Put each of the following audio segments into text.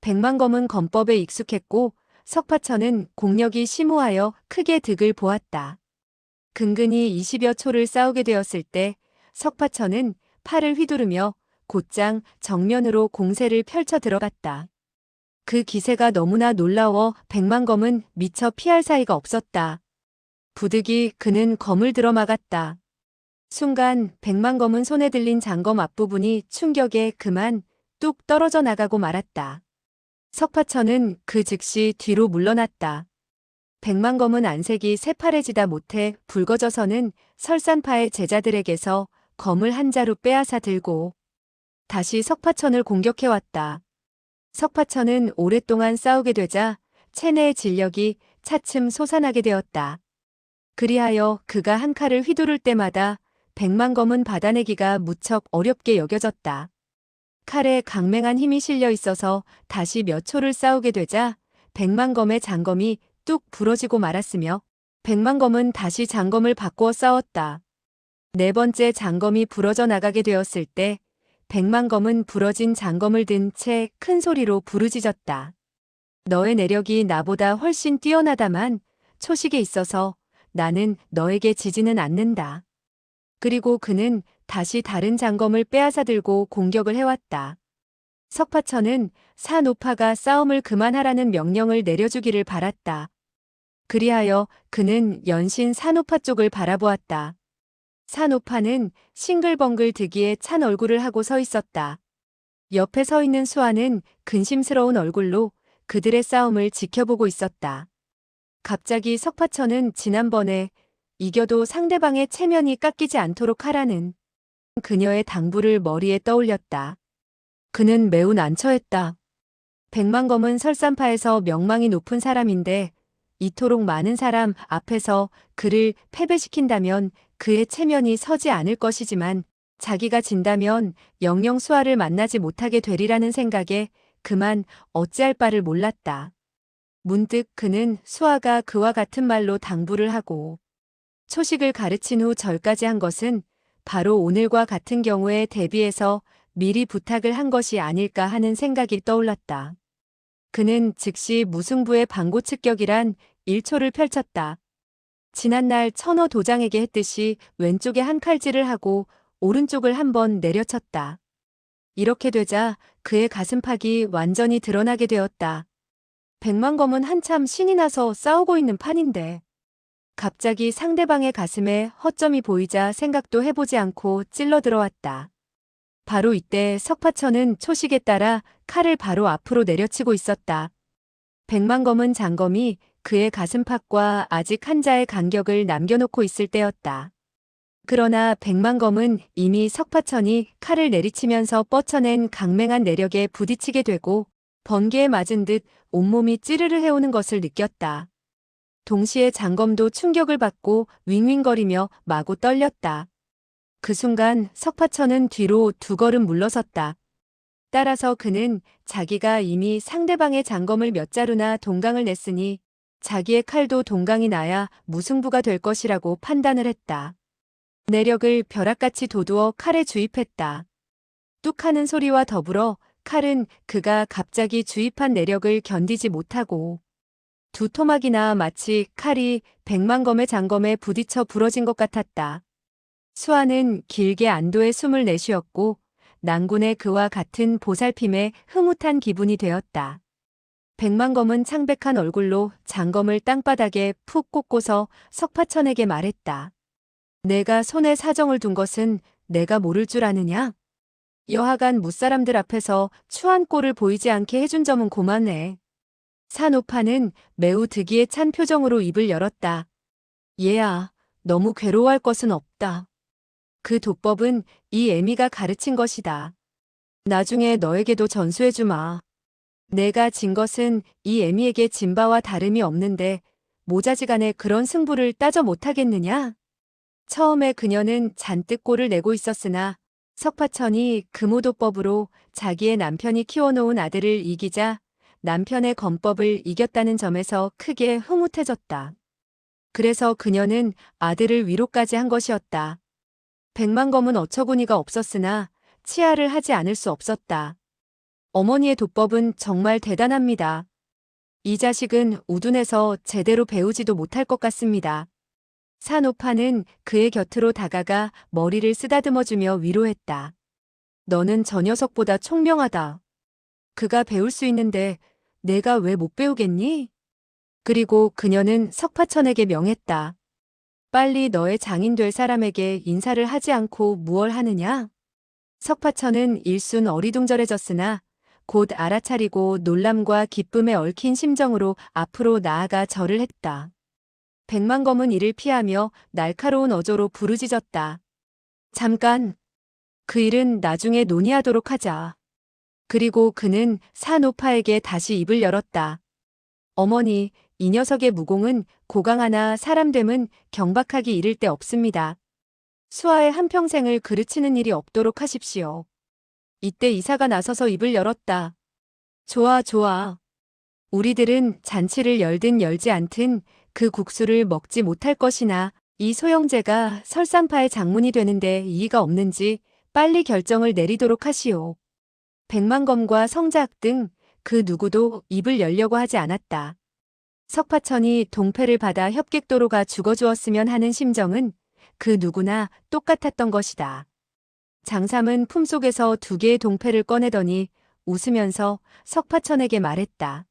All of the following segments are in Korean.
백만검은 검법에 익숙했고 석파천은 공력이 심오하여 크게 득을 보았다. 근근히 20여 초를 싸우게 되었을 때 석파천은 팔을 휘두르며 곧장 정면으로 공세를 펼쳐 들어갔다. 그 기세가 너무나 놀라워 백만검은 미처 피할 사이가 없었다. 부득이 그는 검을 들어 막았다. 순간 백만검은 손에 들린 장검 앞부분이 충격에 그만 뚝 떨어져 나가고 말았다. 석파천은 그 즉시 뒤로 물러났다. 백만검은 안색이 새파래지다 못해 붉어져서는 설산파의 제자들에게서 검을 한 자루 빼앗아 들고 다시 석파천을 공격해왔다. 석파천은 오랫동안 싸우게 되자 체내의 진력이 차츰 솟아나게 되었다. 그리하여 그가 한 칼을 휘두를 때마다 백만검은 받아내기가 무척 어렵게 여겨졌다. 칼에 강맹한 힘이 실려 있어서 다시 몇 초를 싸우게 되자 백만검의 장검이 뚝 부러지고 말았으며 백만검은 다시 장검을 바꾸어 싸웠다. 네 번째 장검이 부러져 나가게 되었을 때 백만검은 부러진 장검을 든 채 큰 소리로 부르짖었다. 너의 내력이 나보다 훨씬 뛰어나다만 초식에 있어서 나는 너에게 지지는 않는다. 그리고 그는 다시 다른 장검을 빼앗아 들고 공격을 해왔다. 석파천은 사노파가 싸움을 그만하라는 명령을 내려주기를 바랐다. 그리하여 그는 연신 사노파 쪽을 바라보았다. 사노파는 싱글벙글 득이에 찬 얼굴을 하고 서 있었다. 옆에 서 있는 수아는 근심스러운 얼굴로 그들의 싸움을 지켜보고 있었다. 갑자기 석파천은 지난번에 이겨도 상대방의 체면이 깎이지 않도록 하라는 그녀의 당부를 머리에 떠올렸다. 그는 매우 난처했다. 백만검은 설산파에서 명망이 높은 사람인데 이토록 많은 사람 앞에서 그를 패배시킨다면 그의 체면이 서지 않을 것이지만 자기가 진다면 영영 수아를 만나지 못하게 되리라는 생각에 그만 어찌할 바를 몰랐다. 문득 그는 수아가 그와 같은 말로 당부를 하고 초식을 가르친 후 절까지 한 것은 바로 오늘과 같은 경우에 대비해서 미리 부탁을 한 것이 아닐까 하는 생각이 떠올랐다. 그는 즉시 무승부의 방고측격이란 1초를 펼쳤다. 지난날 천어 도장에게 했듯이 왼쪽에 한 칼질을 하고 오른쪽을 한번 내려쳤다. 이렇게 되자 그의 가슴팍이 완전히 드러나게 되었다. 백만검은 한참 신이 나서 싸우고 있는 판인데 갑자기 상대방의 가슴에 허점이 보이자 생각도 해보지 않고 찔러 들어왔다. 바로 이때 석파천은 초식에 따라 칼을 바로 앞으로 내려치고 있었다. 백만검은 장검이 그의 가슴팍과 아직 한 자의 간격을 남겨놓고 있을 때였다. 그러나 백만검은 이미 석파천이 칼을 내리치면서 뻗쳐낸 강맹한 내력에 부딪히게 되고 번개에 맞은 듯 온몸이 찌르르 해오는 것을 느꼈다. 동시에 장검도 충격을 받고 윙윙거리며 마구 떨렸다. 그 순간 석파천은 뒤로 두 걸음 물러섰다. 따라서 그는 자기가 이미 상대방의 장검을 몇 자루나 동강을 냈으니 자기의 칼도 동강이 나야 무승부가 될 것이라고 판단을 했다. 내력을 벼락같이 돋우어 칼에 주입했다. 뚝 하는 소리와 더불어 칼은 그가 갑자기 주입한 내력을 견디지 못하고 두 토막이나 마치 칼이 백만검의 장검에 부딪혀 부러진 것 같았다. 수아는 길게 안도의 숨을 내쉬었고 난군의 그와 같은 보살핌에 흐뭇한 기분이 되었다. 백만검은 창백한 얼굴로 장검을 땅바닥에 푹 꽂고서 석파천에게 말했다. 내가 손에 사정을 둔 것은 내가 모를 줄 아느냐? 여하간 무사람들 앞에서 추한 꼴을 보이지 않게 해준 점은 고맙네. 사노파는 매우 득이에 찬 표정으로 입을 열었다. 얘야, 너무 괴로워할 것은 없다. 그 도법은 이 애미가 가르친 것이다. 나중에 너에게도 전수해주마. 내가 진 것은 이 애미에게 진 바와 다름이 없는데 모자지간에 그런 승부를 따져 못하겠느냐? 처음에 그녀는 잔뜩 꼴을 내고 있었으나 석파천이 금오도법으로 자기의 남편이 키워놓은 아들을 이기자 남편의 검법을 이겼다는 점에서 크게 흐뭇해졌다. 그래서 그녀는 아들을 위로까지 한 것이었다. 백만검은 어처구니가 없었으나 치하를 하지 않을 수 없었다. 어머니의 도법은 정말 대단합니다. 이 자식은 우둔해서 제대로 배우지도 못할 것 같습니다. 산오파는 그의 곁으로 다가가 머리를 쓰다듬어주며 위로했다. 너는 저 녀석보다 총명하다. 그가 배울 수 있는데 내가 왜 못 배우겠니? 그리고 그녀는 석파천에게 명했다. 빨리 너의 장인 될 사람에게 인사를 하지 않고 무얼 하느냐? 석파천은 일순 어리둥절해졌으나 곧 알아차리고 놀람과 기쁨에 얽힌 심정으로 앞으로 나아가 절을 했다. 백만검은 이를 피하며 날카로운 어조로 부르짖었다. 잠깐! 그 일은 나중에 논의하도록 하자. 그리고 그는 산오파에게 다시 입을 열었다. 어머니, 이 녀석의 무공은 고강하나 사람됨은 경박하기 이를 데 없습니다. 수아의 한평생을 그르치는 일이 없도록 하십시오. 이때 이사가 나서서 입을 열었다. 좋아, 좋아. 우리들은 잔치를 열든 열지 않든 그 국수를 먹지 못할 것이나 이 소영제가 설산파의 장문이 되는데 이의가 없는지 빨리 결정을 내리도록 하시오. 백만검과 성자학 등 그 누구도 입을 열려고 하지 않았다. 석파천이 동패를 받아 협객도로가 죽어주었으면 하는 심정은 그 누구나 똑같았던 것이다. 장삼은 품속에서 2개의 동패를 꺼내더니 웃으면서 석파천에게 말했다.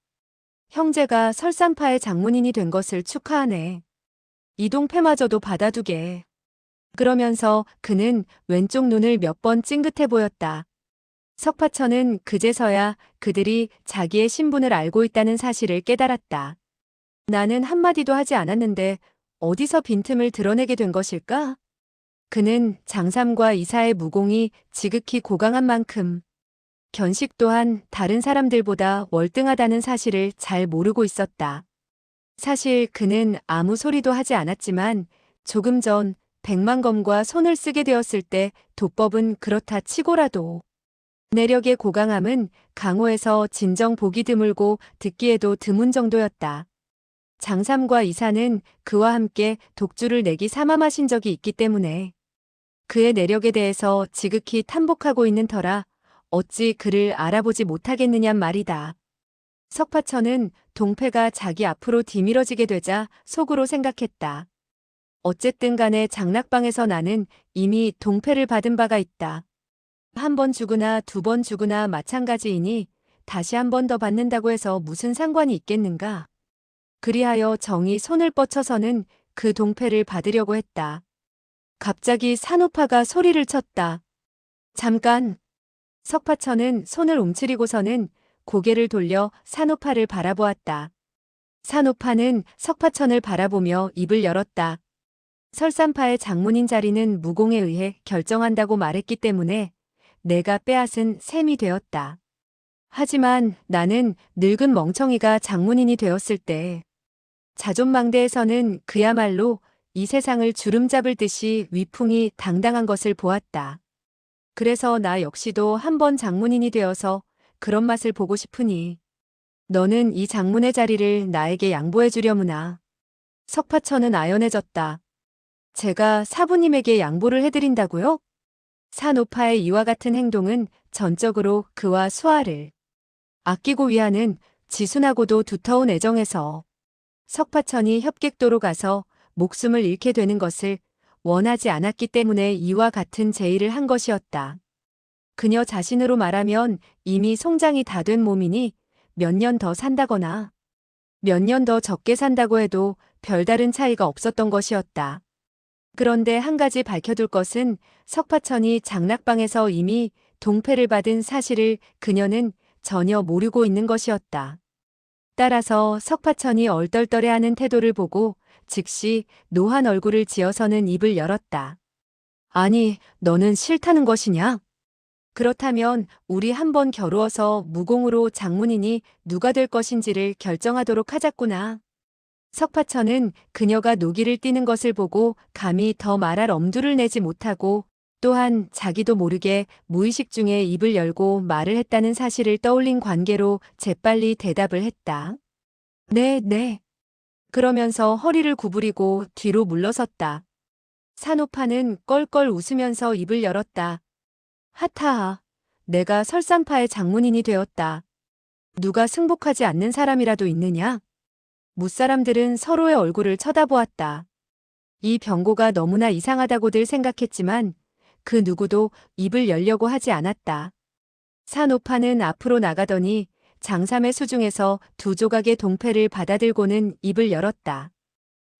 형제가 설산파의 장문인이 된 것을 축하하네. 이 동패마저도 받아두게. 그러면서 그는 왼쪽 눈을 몇 번 찡긋해 보였다. 석파천은 그제서야 그들이 자기의 신분을 알고 있다는 사실을 깨달았다. 나는 한마디도 하지 않았는데 어디서 빈틈을 드러내게 된 것일까? 그는 장삼과 이사의 무공이 지극히 고강한 만큼 견식 또한 다른 사람들보다 월등하다는 사실을 잘 모르고 있었다. 사실 그는 아무 소리도 하지 않았지만 조금 전 백만검과 손을 쓰게 되었을 때 도법은 그렇다 치고라도 내력의 고강함은 강호에서 진정 보기 드물고 듣기에도 드문 정도였다. 장삼과 이사는 그와 함께 독주를 내기 삼아마신 적이 있기 때문에 그의 내력에 대해서 지극히 탐복하고 있는 터라 어찌 그를 알아보지 못하겠느냔 말이다. 석파천은 동패가 자기 앞으로 뒤밀어지게 되자 속으로 생각했다. 어쨌든 간에 장락방에서 나는 이미 동패를 받은 바가 있다. 한 번 주거나 2번 주거나 마찬가지이니 다시 한 번 더 받는다고 해서 무슨 상관이 있겠는가. 그리하여 정이 손을 뻗쳐서는 그 동패를 받으려고 했다. 갑자기 산오파가 소리를 쳤다. 잠깐! 석파천은 손을 움츠리고서는 고개를 돌려 산오파를 바라보았다. 산오파는 석파천을 바라보며 입을 열었다. 설산파의 장문인 자리는 무공에 의해 결정한다고 말했기 때문에 내가 빼앗은 셈이 되었다. 하지만 나는 늙은 멍청이가 장문인이 되었을 때 자존망대에서는 그야말로 이 세상을 주름잡을 듯이 위풍이 당당한 것을 보았다. 그래서 나 역시도 한번 장문인이 되어서 그런 맛을 보고 싶으니 너는 이 장문의 자리를 나에게 양보해 주려무나. 석파천은 아연해졌다. 제가 사부님에게 양보를 해드린다고요? 산오파의 이와 같은 행동은 전적으로 그와 수아를 아끼고 위하는 지순하고도 두터운 애정에서 석파천이 협객도로 가서 목숨을 잃게 되는 것을 원하지 않았기 때문에 이와 같은 제의를 한 것이었다. 그녀 자신으로 말하면 이미 송장이 다 된 몸이니 몇 년 더 산다거나 몇 년 더 적게 산다고 해도 별다른 차이가 없었던 것이었다. 그런데 한 가지 밝혀둘 것은 석파천이 장락방에서 이미 동패를 받은 사실을 그녀는 전혀 모르고 있는 것이었다. 따라서 석파천이 얼떨떨해하는 태도를 보고 즉시 노한 얼굴을 지어서는 입을 열었다. 아니, 너는 싫다는 것이냐? 그렇다면 우리 한번 겨루어서 무공으로 장문인이 누가 될 것인지를 결정하도록 하자꾸나. 석파천은 그녀가 노기를 띠는 것을 보고 감히 더 말할 엄두를 내지 못하고 또한 자기도 모르게 무의식 중에 입을 열고 말을 했다는 사실을 떠올린 관계로 재빨리 대답을 했다. 네, 네. 그러면서 허리를 구부리고 뒤로 물러섰다. 산오파는 껄껄 웃으면서 입을 열었다. 하타하. 내가 설산파의 장문인이 되었다. 누가 승복하지 않는 사람이라도 있느냐? 무사람들은 서로의 얼굴을 쳐다보았다. 이 병고가 너무나 이상하다고들 생각했지만 그 누구도 입을 열려고 하지 않았다. 산오파는 앞으로 나가더니 장삼의 수중에서 두 조각의 동패를 받아들고는 입을 열었다.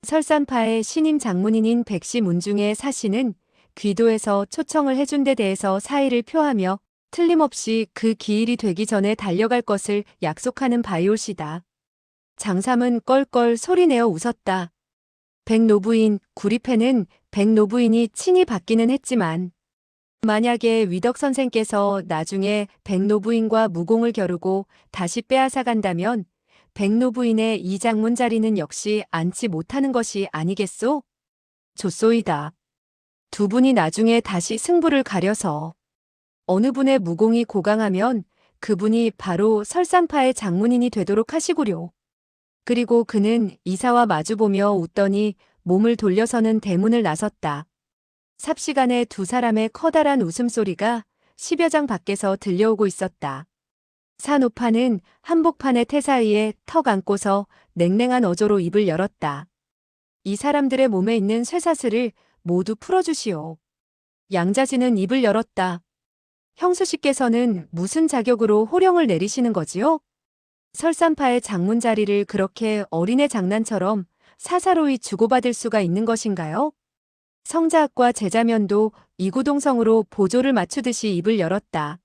설산파의 신임 장문인인 백시 문중의 사씨는 귀도에서 초청을 해준 데 대해서 사의를 표하며 틀림없이 그 기일이 되기 전에 달려갈 것을 약속하는 바이올시다. 장삼은 껄껄 소리내어 웃었다. 백노부인, 구리패는 백노부인이 친히 받기는 했지만 만약에 위덕 선생께서 나중에 백노부인과 무공을 겨루고 다시 빼앗아 간다면 백노부인의 이 장문 자리는 역시 앉지 못하는 것이 아니겠소? 좋소이다. 두 분이 나중에 다시 승부를 가려서 어느 분의 무공이 고강하면 그분이 바로 설산파의 장문인이 되도록 하시구려. 그리고 그는 이사와 마주보며 웃더니 몸을 돌려서는 대문을 나섰다. 삽시간에 두 사람의 커다란 웃음소리가 10여 장 밖에서 들려오고 있었다. 산오파는 한복판의 태사이에 턱 안고서 냉랭한 어조로 입을 열었다. 이 사람들의 몸에 있는 쇠사슬을 모두 풀어주시오. 양자지는 입을 열었다. 형수씨께서는 무슨 자격으로 호령을 내리시는 거지요? 설산파의 장문 자리를 그렇게 어린애 장난처럼 사사로이 주고받을 수가 있는 것인가요? 성자학과 제자면도 이구동성으로 보조를 맞추듯이 입을 열었다.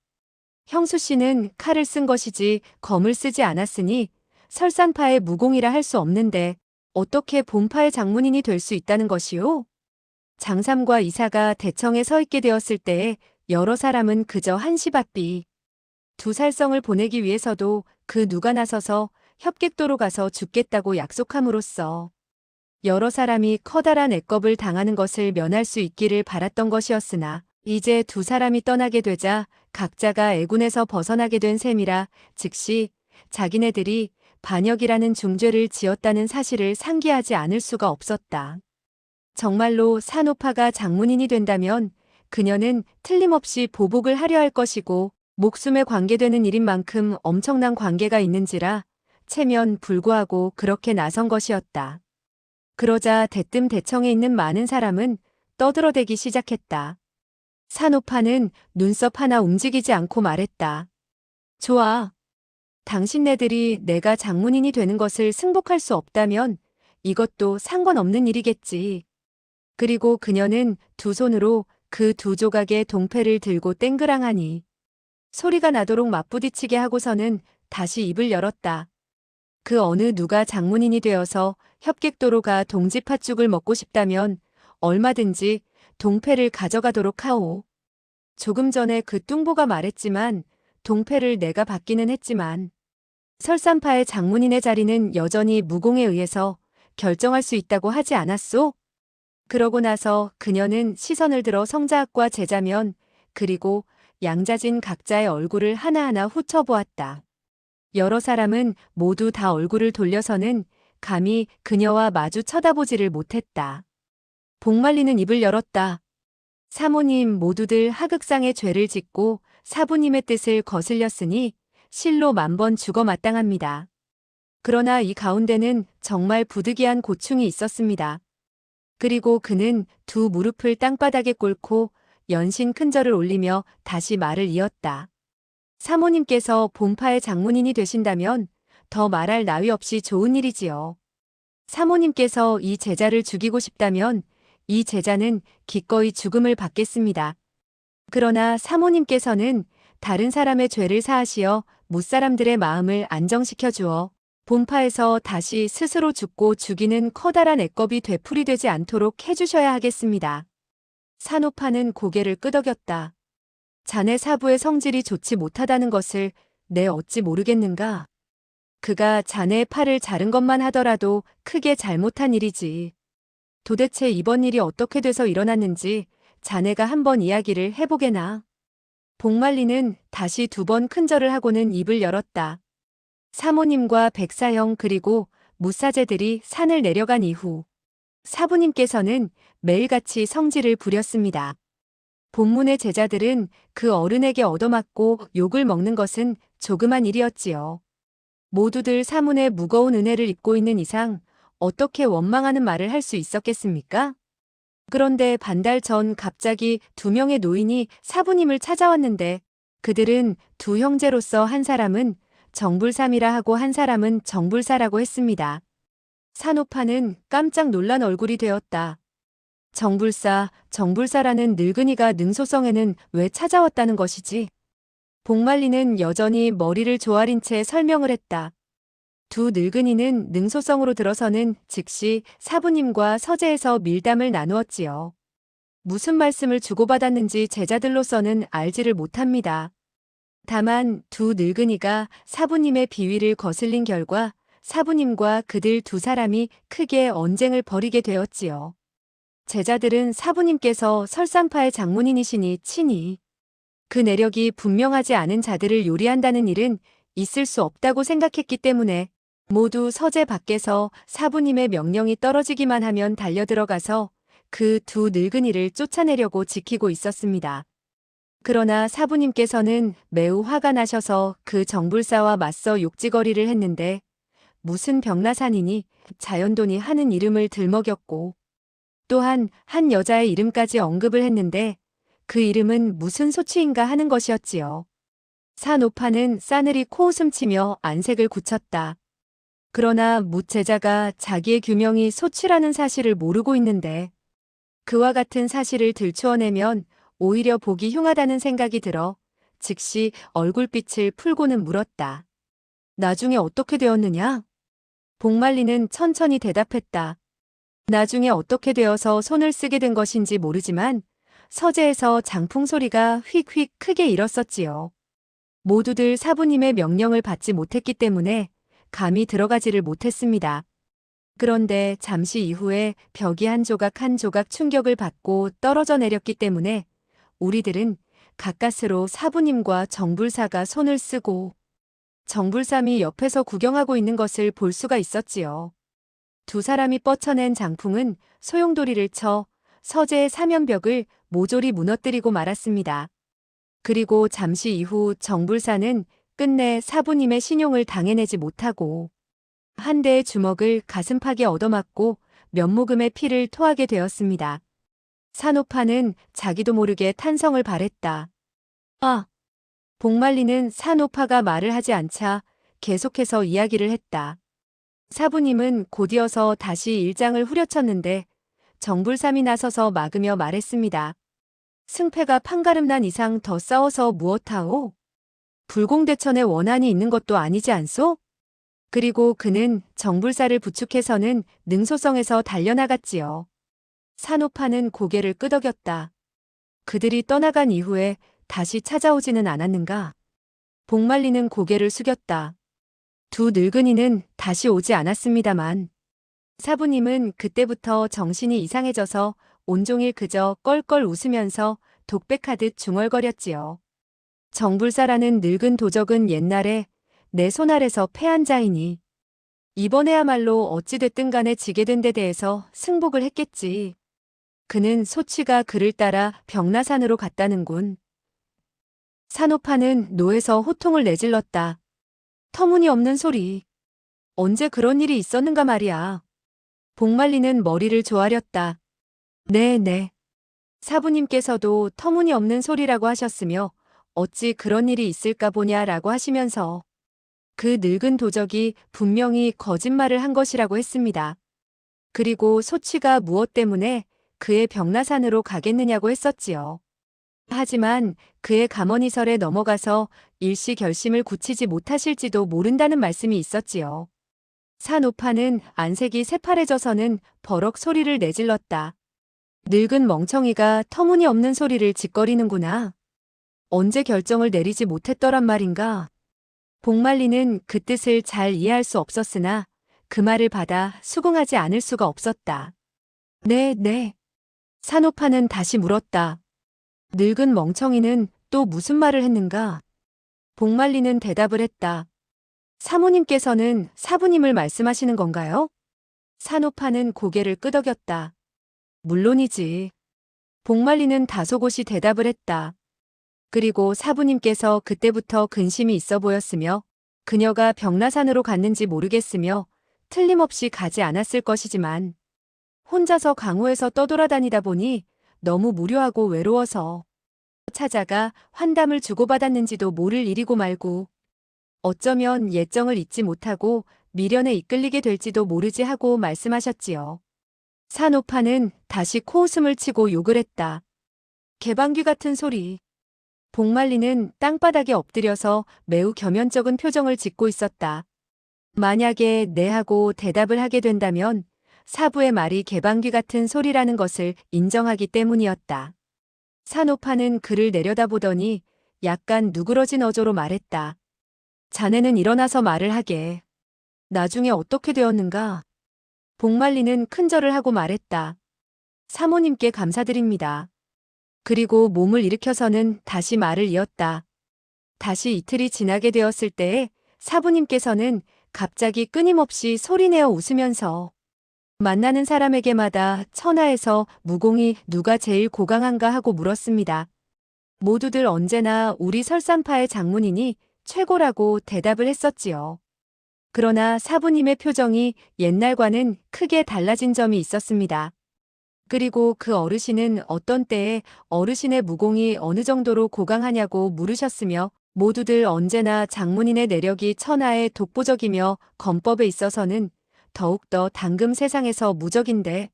형수씨는 칼을 쓴 것이지 검을 쓰지 않았으니 설산파의 무공이라 할 수 없는데 어떻게 본파의 장문인이 될 수 있다는 것이오? 장삼과 이사가 대청에 서 있게 되었을 때에 여러 사람은 그저 한시바삐 두 살성을 보내기 위해서도 그 누가 나서서 협객도로 가서 죽겠다고 약속함으로써 여러 사람이 커다란 애겁을 당하는 것을 면할 수 있기를 바랐던 것이었으나 이제 두 사람이 떠나게 되자 각자가 애군에서 벗어나게 된 셈이라 즉시 자기네들이 반역이라는 중죄를 지었다는 사실을 상기하지 않을 수가 없었다. 정말로 산오파가 장문인이 된다면 그녀는 틀림없이 보복을 하려 할 것이고 목숨에 관계되는 일인 만큼 엄청난 관계가 있는지라 체면 불구하고 그렇게 나선 것이었다. 그러자 대뜸 대청에 있는 많은 사람은 떠들어대기 시작했다. 산오파는 눈썹 하나 움직이지 않고 말했다. 좋아. 당신네들이 내가 장문인이 되는 것을 승복할 수 없다면 이것도 상관없는 일이겠지. 그리고 그녀는 두 손으로 그 두 조각의 동패를 들고 땡그랑하니 소리가 나도록 맞부딪히게 하고서는 다시 입을 열었다. 그 어느 누가 장문인이 되어서 협객도로가 동지 팥죽을 먹고 싶다면 얼마든지 동패를 가져가도록 하오. 조금 전에 그 뚱보가 말했지만 동패를 내가 받기는 했지만 설산파의 장문인의 자리는 여전히 무공에 의해서 결정할 수 있다고 하지 않았소? 그러고 나서 그녀는 시선을 들어 성자학과 제자면 그리고 양자진 각자의 얼굴을 하나하나 훑어보았다. 여러 사람은 모두 다 얼굴을 돌려서는 감히 그녀와 마주 쳐다보지를 못했다. 복말리는 입을 열었다. 사모님 모두들 하극상의 죄를 짓고 사부님의 뜻을 거슬렸으니 실로 만번 죽어 마땅합니다. 그러나 이 가운데는 정말 부득이한 고충이 있었습니다. 그리고 그는 두 무릎을 땅바닥에 꿇고 연신 큰절을 올리며 다시 말을 이었다. 사모님께서 본파의 장문인이 되신다면 더 말할 나위 없이 좋은 일이지요. 사모님께서 이 제자를 죽이고 싶다면 이 제자는 기꺼이 죽음을 받겠습니다. 그러나 사모님께서는 다른 사람의 죄를 사하시어 무사람들의 마음을 안정시켜 주어 본파에서 다시 스스로 죽고 죽이는 커다란 애겁이 되풀이되지 않도록 해주셔야 하겠습니다. 산오파는 고개를 끄덕였다. 자네 사부의 성질이 좋지 못하다는 것을 내 어찌 모르겠는가? 그가 자네의 팔을 자른 것만 하더라도 크게 잘못한 일이지. 도대체 이번 일이 어떻게 돼서 일어났는지 자네가 한번 이야기를 해보게나. 복말리는 다시 두 번 큰절을 하고는 입을 열었다. 사모님과 백사형 그리고 무사제들이 산을 내려간 이후 사부님께서는 매일같이 성질을 부렸습니다. 본문의 제자들은 그 어른에게 얻어맞고 욕을 먹는 것은 조그만 일이었지요. 모두들 사문의 무거운 은혜를 입고 있는 이상 어떻게 원망하는 말을 할 수 있었겠습니까? 그런데 반달 전 갑자기 두 명의 노인이 사부님을 찾아왔는데 그들은 두 형제로서 한 사람은 정불삼이라 하고 한 사람은 정불사라고 했습니다. 산오파는 깜짝 놀란 얼굴이 되었다. 정불사라는 늙은이가 능소성에는 왜 찾아왔다는 것이지? 복말리는 여전히 머리를 조아린 채 설명을 했다. 두 늙은이는 능소성으로 들어서는 즉시 사부님과 서재에서 밀담을 나누었지요. 무슨 말씀을 주고받았는지 제자들로서는 알지를 못합니다. 다만 두 늙은이가 사부님의 비위를 거슬린 결과 사부님과 그들 두 사람이 크게 언쟁을 벌이게 되었지요. 제자들은 사부님께서 설상파의 장문인이시니 친히 그 내력이 분명하지 않은 자들을 요리한다는 일은 있을 수 없다고 생각했기 때문에 모두 서재 밖에서 사부님의 명령이 떨어지기만 하면 달려들어가서 그 두 늙은이를 쫓아내려고 지키고 있었습니다. 그러나 사부님께서는 매우 화가 나셔서 그 정불사와 맞서 욕지거리를 했는데 무슨 병나산이니 자연돈이 하는 이름을 들먹였고 또한 한 여자의 이름까지 언급을 했는데 그 이름은 무슨 소치인가 하는 것이었지요. 산오파는 싸늘히 코웃음치며 안색을 굳혔다. 그러나 묻제자가 자기의 규명이 소치라는 사실을 모르고 있는데 그와 같은 사실을 들추어내면 오히려 보기 흉하다는 생각이 들어 즉시 얼굴빛을 풀고는 물었다. 나중에 어떻게 되었느냐? 복말리는 천천히 대답했다. 나중에 어떻게 되어서 손을 쓰게 된 것인지 모르지만 서재에서 장풍 소리가 휙휙 크게 일었었지요. 모두들 사부님의 명령을 받지 못했기 때문에 감히 들어가지를 못했습니다. 그런데 잠시 이후에 벽이 한 조각 한 조각 충격을 받고 떨어져 내렸기 때문에 우리들은 가까스로 사부님과 정불사가 손을 쓰고 정불삼이 옆에서 구경하고 있는 것을 볼 수가 있었지요. 두 사람이 뻗쳐낸 장풍은 소용돌이를 쳐 서재의 사면벽을 모조리 무너뜨리고 말았습니다. 그리고 잠시 이후 정불사는 끝내 사부님의 신용을 당해내지 못하고 한 대의 주먹을 가슴팍에 얻어맞고 면모금의 피를 토하게 되었습니다. 산오파는 자기도 모르게 탄성을 발했다. 아! 복말리는 산오파가 말을 하지 않자 계속해서 이야기를 했다. 사부님은 곧이어서 다시 일장을 후려쳤는데 정불삼이 나서서 막으며 말했습니다. 승패가 판가름난 이상 더 싸워서 무엇하오? 불공대천에 원한이 있는 것도 아니지 않소? 그리고 그는 정불사를 부축해서는 능소성에서 달려나갔지요. 산오파는 고개를 끄덕였다. 그들이 떠나간 이후에 다시 찾아오지는 않았는가? 복말리는 고개를 숙였다. 두 늙은이는 다시 오지 않았습니다만 사부님은 그때부터 정신이 이상해져서 온종일 그저 껄껄 웃으면서 독백하듯 중얼거렸지요. 정불사라는 늙은 도적은 옛날에 내 손아래서 패한 자이니 이번에야말로 어찌됐든 간에 지게 된 데 대해서 승복을 했겠지. 그는 소치가 그를 따라 병나산으로 갔다는군. 산오파는 노에서 호통을 내질렀다. 터무니없는 소리. 언제 그런 일이 있었는가 말이야. 복말리는 머리를 조아렸다. 네. 사부님께서도 터무니없는 소리라고 하셨으며 어찌 그런 일이 있을까 보냐라고 하시면서 그 늙은 도적이 분명히 거짓말을 한 것이라고 했습니다. 그리고 소치가 무엇 때문에 그의 병나산으로 가겠느냐고 했었지요. 하지만 그의 감언이설에 넘어가서 일시 결심을 굳히지 못하실지도 모른다는 말씀이 있었지요. 산오파는 안색이 새파래져서는 버럭 소리를 내질렀다. 늙은 멍청이가 터무니없는 소리를 짓거리는구나. 언제 결정을 내리지 못했더란 말인가. 복말리는 그 뜻을 잘 이해할 수 없었으나 그 말을 받아 수긍하지 않을 수가 없었다. 네. 산오파는 다시 물었다. 늙은 멍청이는 또 무슨 말을 했는가? 복말리는 대답을 했다. 사모님께서는 사부님을 말씀하시는 건가요? 산오파는 고개를 끄덕였다. 물론이지. 복말리는 다소곳이 대답을 했다. 그리고 사부님께서 그때부터 근심이 있어 보였으며 그녀가 벽라산으로 갔는지 모르겠으며 틀림없이 가지 않았을 것이지만 혼자서 강호에서 떠돌아다니다 보니 너무 무료하고 외로워서 찾아가 환담을 주고받았는지도 모를 일이고 말고 어쩌면 예정을 잊지 못하고 미련에 이끌리게 될지도 모르지 하고 말씀하셨지요. 산오파는 다시 코웃음을 치고 욕을 했다. 개방귀 같은 소리. 복말리는 땅바닥에 엎드려서 매우 겸연쩍은 표정을 짓고 있었다. 만약에 네 하고 대답을 하게 된다면 사부의 말이 개방귀 같은 소리라는 것을 인정하기 때문이었다. 산오파는 그를 내려다보더니 약간 누그러진 어조로 말했다. 자네는 일어나서 말을 하게. 나중에 어떻게 되었는가? 복말리는 큰절을 하고 말했다. 사모님께 감사드립니다. 그리고 몸을 일으켜서는 다시 말을 이었다. 다시 이틀이 지나게 되었을 때에 사부님께서는 갑자기 끊임없이 소리내어 웃으면서 만나는 사람에게마다 천하에서 무공이 누가 제일 고강한가 하고 물었습니다. 모두들 언제나 우리 설산파의 장문이니 최고라고 대답을 했었지요. 그러나 사부님의 표정이 옛날과는 크게 달라진 점이 있었습니다. 그리고 그 어르신은 어떤 때에 어르신의 무공이 어느 정도로 고강하냐고 물으셨으며 모두들 언제나 장문인의 내력이 천하에 독보적이며 검법에 있어서는 더욱더 당금 세상에서 무적인데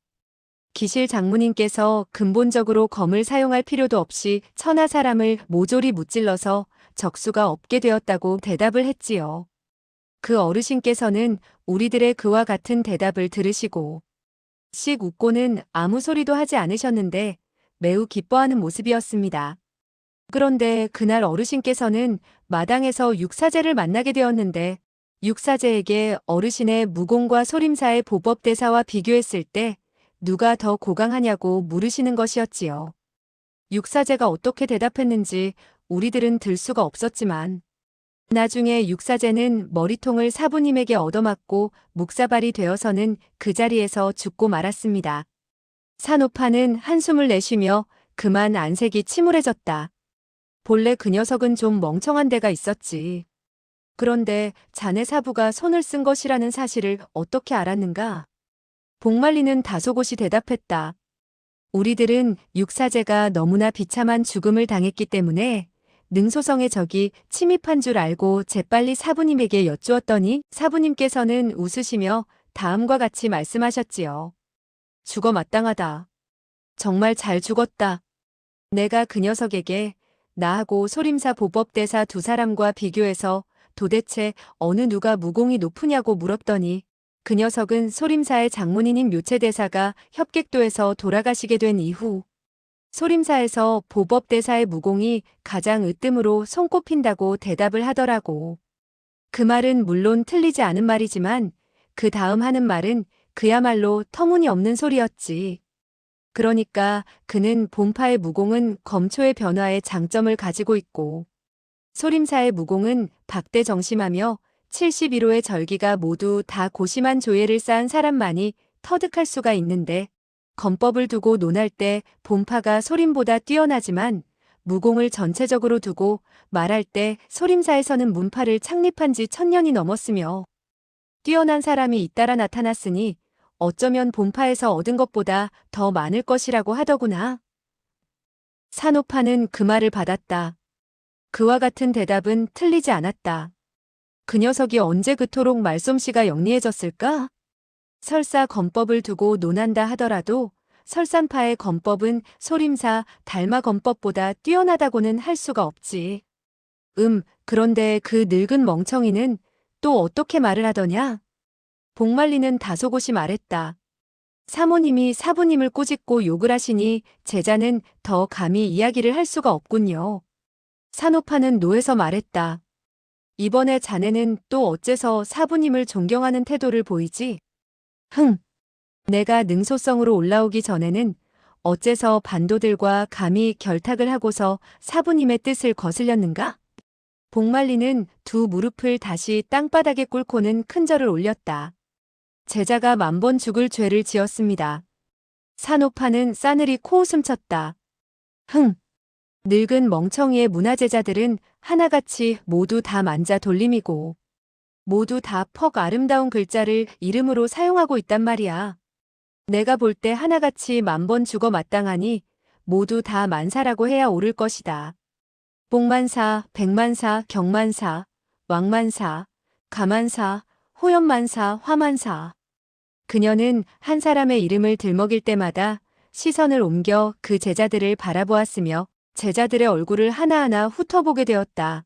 기실 장문인께서 근본적으로 검을 사용할 필요도 없이 천하 사람을 모조리 무찔러서 적수가 없게 되었다고 대답을 했지요. 그 어르신께서는 우리들의 그와 같은 대답을 들으시고 씩 웃고는 아무 소리도 하지 않으셨는데 매우 기뻐하는 모습이었습니다. 그런데 그날 어르신께서는 마당에서 육사제를 만나게 되었는데 육사제에게 어르신의 무공과 소림사의 보법대사와 비교했을 때 누가 더 고강하냐고 물으시는 것이었지요. 육사제가 어떻게 대답했는지 우리들은 들 수가 없었지만 나중에 육사제는 머리통을 사부님에게 얻어맞고 묵사발이 되어서는 그 자리에서 죽고 말았습니다. 산오파는 한숨을 내쉬며 그만 안색이 침울해졌다. 본래 그 녀석은 좀 멍청한 데가 있었지. 그런데 자네 사부가 손을 쓴 것이라는 사실을 어떻게 알았는가? 복말리는 다소곳이 대답했다. 우리들은 육사제가 너무나 비참한 죽음을 당했기 때문에 능소성의 적이 침입한 줄 알고 재빨리 사부님에게 여쭈었더니 사부님께서는 웃으시며 다음과 같이 말씀하셨지요. 죽어 마땅하다. 정말 잘 죽었다. 내가 그 녀석에게 나하고 소림사 보법대사 두 사람과 비교해서 도대체 어느 누가 무공이 높으냐고 물었더니 그 녀석은 소림사의 장문인인 묘체대사가 협객도에서 돌아가시게 된 이후 소림사에서 보법대사의 무공이 가장 으뜸으로 손꼽힌다고 대답을 하더라고. 그 말은 물론 틀리지 않은 말이지만 그 다음 하는 말은 그야말로 터무니없는 소리였지. 그러니까 그는 본파의 무공은 검초의 변화에 장점을 가지고 있고 소림사의 무공은 박대정심하며 71호의 절기가 모두 다 고심한 조예를 쌓은 사람만이 터득할 수가 있는데 검법을 두고 논할 때 본파가 소림보다 뛰어나지만 무공을 전체적으로 두고 말할 때 소림사에서는 문파를 창립한 지 1000년이 넘었으며 뛰어난 사람이 잇따라 나타났으니 어쩌면 본파에서 얻은 것보다 더 많을 것이라고 하더구나. 산오파는 그 말을 받았다. 그와 같은 대답은 틀리지 않았다. 그 녀석이 언제 그토록 말솜씨가 영리해졌을까? 설사 검법을 두고 논한다 하더라도 설산파의 검법은 소림사 달마 검법보다 뛰어나다고는 할 수가 없지. 그런데 그 늙은 멍청이는 또 어떻게 말을 하더냐? 복말리는 다소곳이 말했다. 사모님이 사부님을 꾸짖고 욕을 하시니 제자는 더 감히 이야기를 할 수가 없군요. 산오파는 노해서 말했다. 이번에 자네는 또 어째서 사부님을 존경하는 태도를 보이지? 내가 능소성으로 올라오기 전에는 어째서 반도들과 감히 결탁을 하고서 사부님의 뜻을 거슬렸는가? 복말리는 두 무릎을 다시 땅바닥에 꿇고는 큰절을 올렸다. 제자가 1000번 죽을 죄를 지었습니다. 산오파는 싸늘히 코웃음 쳤다. 흥. 늙은 멍청이의 문화제자들은 하나같이 모두 다 만자 돌림이고 모두 다 퍽 아름다운 글자를 이름으로 사용하고 있단 말이야. 내가 볼 때 하나같이 만번 죽어 마땅하니 모두 다 만사라고 해야 옳을 것이다. 복만사, 백만사, 경만사, 왕만사, 가만사, 호연만사, 화만사. 그녀는 한 사람의 이름을 들먹일 때마다 시선을 옮겨 그 제자들을 바라보았으며 제자들의 얼굴을 하나하나 훑어보게 되었다.